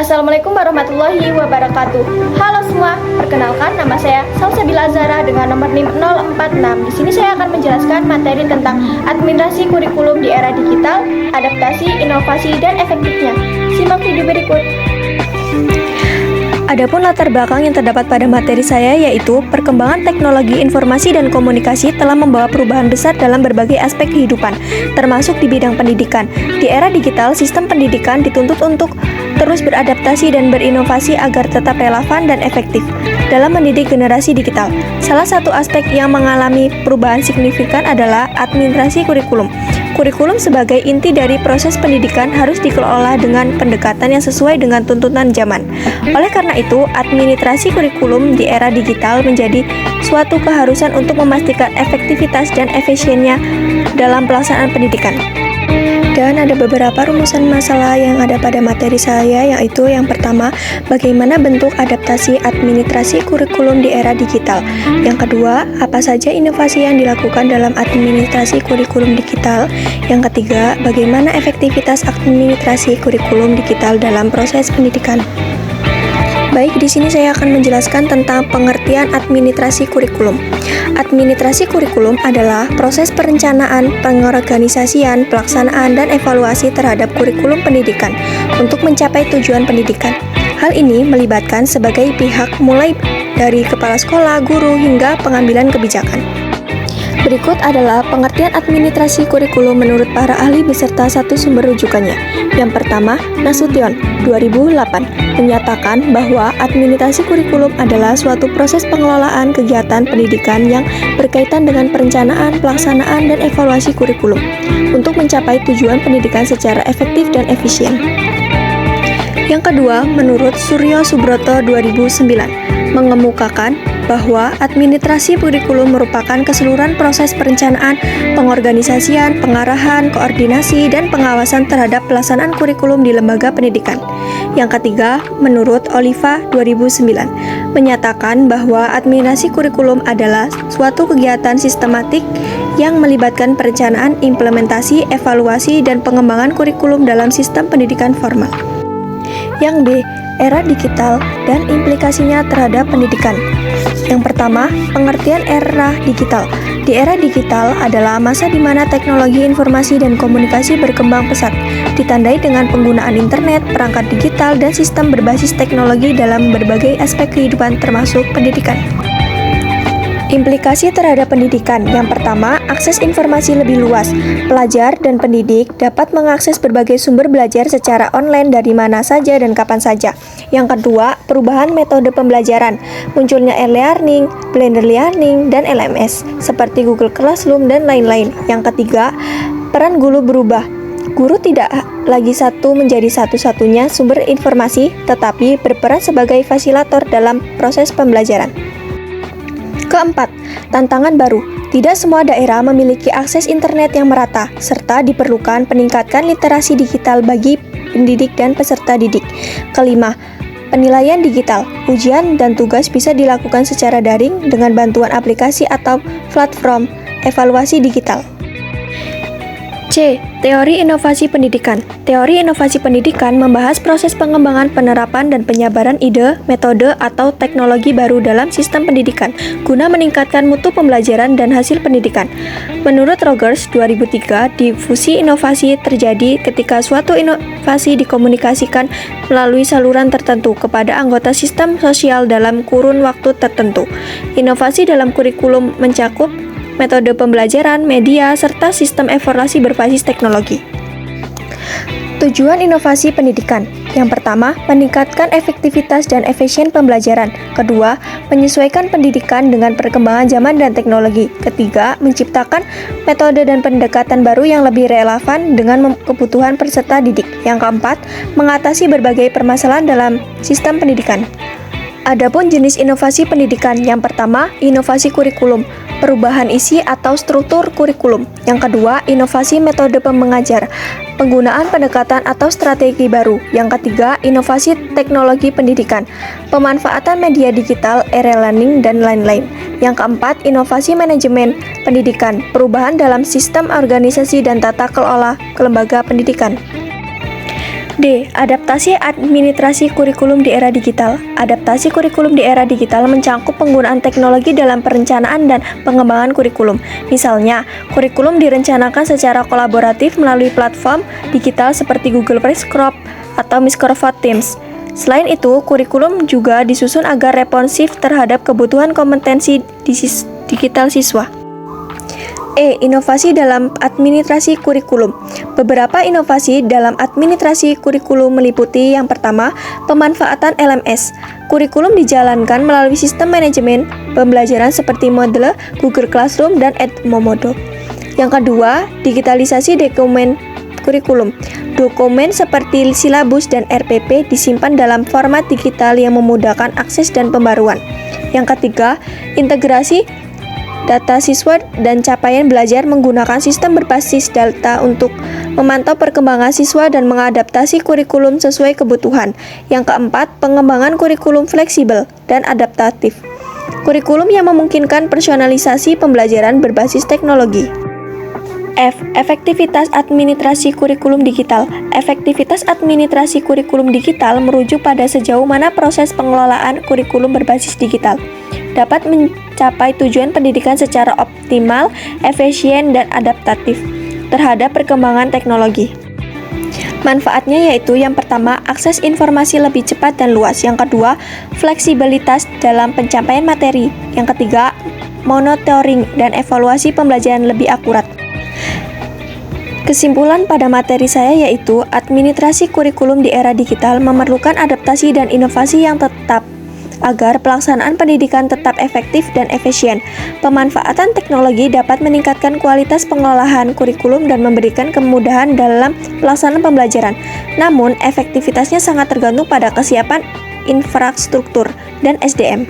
Assalamualaikum warahmatullahi wabarakatuh. Halo semua, perkenalkan nama saya Salsabila Zara dengan nomor NIM 046. Di sini saya akan menjelaskan materi tentang administrasi kurikulum di era digital, adaptasi, inovasi, dan efektifnya. Simak video berikut. Adapun latar belakang yang terdapat pada materi saya yaitu perkembangan teknologi informasi dan komunikasi telah membawa perubahan besar dalam berbagai aspek kehidupan, termasuk di bidang pendidikan. Di era digital, sistem pendidikan dituntut untuk terus beradaptasi dan berinovasi agar tetap relevan dan efektif dalam mendidik generasi digital. Salah satu aspek yang mengalami perubahan signifikan adalah administrasi kurikulum. Kurikulum sebagai inti dari proses pendidikan harus dikelola dengan pendekatan yang sesuai dengan tuntutan zaman. Oleh karena itu, administrasi kurikulum di era digital menjadi suatu keharusan untuk memastikan efektivitas dan efisiennya dalam pelaksanaan pendidikan. Dan ada beberapa rumusan masalah yang ada pada materi saya, yaitu yang pertama, bagaimana bentuk adaptasi administrasi kurikulum di era digital. Yang kedua, apa saja inovasi yang dilakukan dalam administrasi kurikulum digital. Yang ketiga, bagaimana efektivitas administrasi kurikulum digital dalam proses pendidikan. Baik, di sini saya akan menjelaskan tentang pengertian administrasi kurikulum. Administrasi kurikulum adalah proses perencanaan, pengorganisasian, pelaksanaan, dan evaluasi terhadap kurikulum pendidikan untuk mencapai tujuan pendidikan. Hal ini melibatkan sebagai pihak mulai dari kepala sekolah, guru, hingga pengambilan kebijakan. Berikut adalah pengertian administrasi kurikulum menurut para ahli beserta satu sumber rujukannya. Yang pertama, Nasution, 2008, menyatakan bahwa administrasi kurikulum adalah suatu proses pengelolaan kegiatan pendidikan yang berkaitan dengan perencanaan, pelaksanaan, dan evaluasi kurikulum untuk mencapai tujuan pendidikan secara efektif dan efisien. Yang kedua, menurut Suryo Subroto 2009, mengemukakan bahwa administrasi kurikulum merupakan keseluruhan proses perencanaan, pengorganisasian, pengarahan, koordinasi, dan pengawasan terhadap pelaksanaan kurikulum di lembaga pendidikan. Yang ketiga, menurut Oliva 2009, menyatakan bahwa administrasi kurikulum adalah suatu kegiatan sistematik yang melibatkan perencanaan, implementasi, evaluasi, dan pengembangan kurikulum dalam sistem pendidikan formal. Yang B, era digital dan implikasinya terhadap pendidikan. Yang pertama, pengertian era digital. Di era digital adalah masa di mana teknologi informasi dan komunikasi berkembang pesat, ditandai dengan penggunaan internet, perangkat digital, dan sistem berbasis teknologi dalam berbagai aspek kehidupan termasuk pendidikan. Implikasi terhadap pendidikan. Yang pertama, akses informasi lebih luas. Pelajar dan pendidik dapat mengakses berbagai sumber belajar secara online dari mana saja dan kapan saja. Yang kedua, perubahan metode pembelajaran. Munculnya e-learning, blended learning, dan LMS seperti Google Classroom dan lain-lain. Yang ketiga, peran guru berubah. Guru tidak lagi menjadi satu-satunya sumber informasi, tetapi berperan sebagai fasilitator dalam proses pembelajaran. Keempat, tantangan baru. Tidak semua daerah memiliki akses internet yang merata, serta diperlukan peningkatan literasi digital bagi pendidik dan peserta didik. Kelima, penilaian digital. Ujian dan tugas bisa dilakukan secara daring dengan bantuan aplikasi atau platform evaluasi digital. C. Teori inovasi pendidikan. Teori inovasi pendidikan membahas proses pengembangan, penerapan, dan penyebaran ide, metode, atau teknologi baru dalam sistem pendidikan guna meningkatkan mutu pembelajaran dan hasil pendidikan. Menurut Rogers 2003, difusi inovasi terjadi ketika suatu inovasi dikomunikasikan melalui saluran tertentu kepada anggota sistem sosial dalam kurun waktu tertentu. Inovasi dalam kurikulum mencakup metode pembelajaran, media, serta sistem evaluasi berbasis teknologi. Tujuan inovasi pendidikan. Yang pertama, meningkatkan efektivitas dan efisien pembelajaran. Kedua, menyesuaikan pendidikan dengan perkembangan zaman dan teknologi. Ketiga, menciptakan metode dan pendekatan baru yang lebih relevan dengan kebutuhan peserta didik. Yang keempat, mengatasi berbagai permasalahan dalam sistem pendidikan. Adapun jenis inovasi pendidikan. Yang pertama, inovasi kurikulum, perubahan isi atau struktur kurikulum. Yang kedua, inovasi metode mengajar, penggunaan pendekatan atau strategi baru. Yang ketiga, inovasi teknologi pendidikan, pemanfaatan media digital, e-learning, dan lain-lain. Yang keempat, inovasi manajemen pendidikan, perubahan dalam sistem organisasi dan tata kelola lembaga pendidikan. D. Adaptasi administrasi kurikulum di era digital. Adaptasi kurikulum di era digital mencakup penggunaan teknologi dalam perencanaan dan pengembangan kurikulum. Misalnya, kurikulum direncanakan secara kolaboratif melalui platform digital seperti Google Classroom atau Microsoft Teams. Selain itu, kurikulum juga disusun agar responsif terhadap kebutuhan kompetensi digital siswa. E. Inovasi dalam administrasi kurikulum. Beberapa inovasi dalam administrasi kurikulum meliputi yang pertama, pemanfaatan LMS. Kurikulum dijalankan melalui sistem manajemen pembelajaran seperti Moodle, Google Classroom, dan Edmodo. Yang kedua, digitalisasi dokumen kurikulum. Dokumen seperti silabus dan RPP disimpan dalam format digital yang memudahkan akses dan pembaruan. Yang ketiga, integrasi data siswa dan capaian belajar menggunakan sistem berbasis data untuk memantau perkembangan siswa dan mengadaptasi kurikulum sesuai kebutuhan. Yang keempat, pengembangan kurikulum fleksibel dan adaptatif. Kurikulum yang memungkinkan personalisasi pembelajaran berbasis teknologi. F. Efektivitas administrasi kurikulum digital. Efektivitas administrasi kurikulum digital merujuk pada sejauh mana proses pengelolaan kurikulum berbasis digital dapat mencapai tujuan pendidikan secara optimal, efisien, dan adaptatif terhadap perkembangan teknologi. Manfaatnya yaitu yang pertama, akses informasi lebih cepat dan luas. Yang kedua, fleksibilitas dalam pencapaian materi. Yang ketiga, monitoring dan evaluasi pembelajaran lebih akurat. Kesimpulan pada materi saya yaitu administrasi kurikulum di era digital memerlukan adaptasi dan inovasi yang tetap agar pelaksanaan pendidikan tetap efektif dan efisien. Pemanfaatan teknologi dapat meningkatkan kualitas pengelolaan kurikulum dan memberikan kemudahan dalam pelaksanaan pembelajaran. Namun, efektivitasnya sangat tergantung pada kesiapan infrastruktur dan SDM.